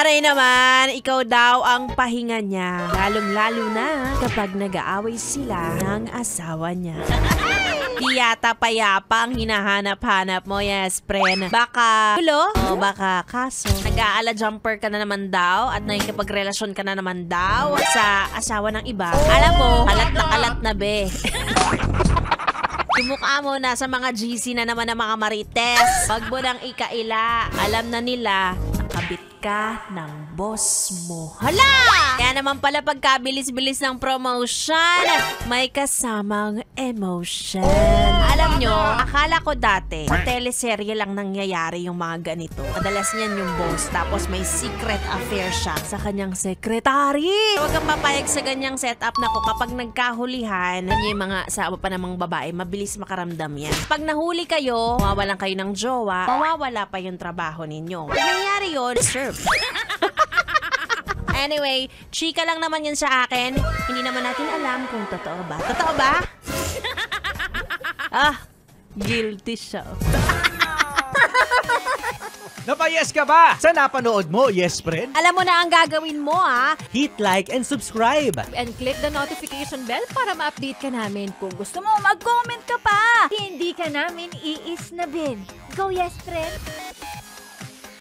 Aray naman, ikaw daw ang pahinga niya. Lalong-lalo na kapag nag-aaway sila ng asawa niya. Di yata payapa ang hinahanap-hanap mo, yes, friend. Baka gulo? O baka kaso nag-aala jumper ka na naman daw at nakikipagrelasyon ka na naman daw sa asawa ng iba. Alam mo, kalat na be. Yung mukha mo na sa mga GC na naman ng mga marites. Pag mo nang ikaila, alam na nila, nakabit ka ng boss mo. Hala! Kaya naman pala pagkabilis-bilis ng promotion, may kasamang emotion. Alam nyo, akala ko dati, sa teleserye lang nangyayari yung mga ganito. Madalas niyan yung boss, tapos may secret affair siya sa kanyang secretary. Huwag kang papayag sa ganyang setup na ko kapag nagkahulihan, yung mga asawa pa namang babae, mabilis makaramdam yan. Pag nahuli kayo, mawawalan kayo ng jowa, mawawala pa yung trabaho ninyo. Pag nangyari yun, deserve. Anyway, chika lang naman yun sa akin. Hindi naman natin alam kung totoo ba. Totoo ba? Guilty siya. Napayes ka ba? Sa napanood mo, yes friend? Alam mo na ang gagawin mo, ha? Hit like and subscribe. And click the notification bell para ma-update ka namin. Kung gusto mo, mag-comment ka pa. Hindi ka namin iisnabin. Go, yes, friend!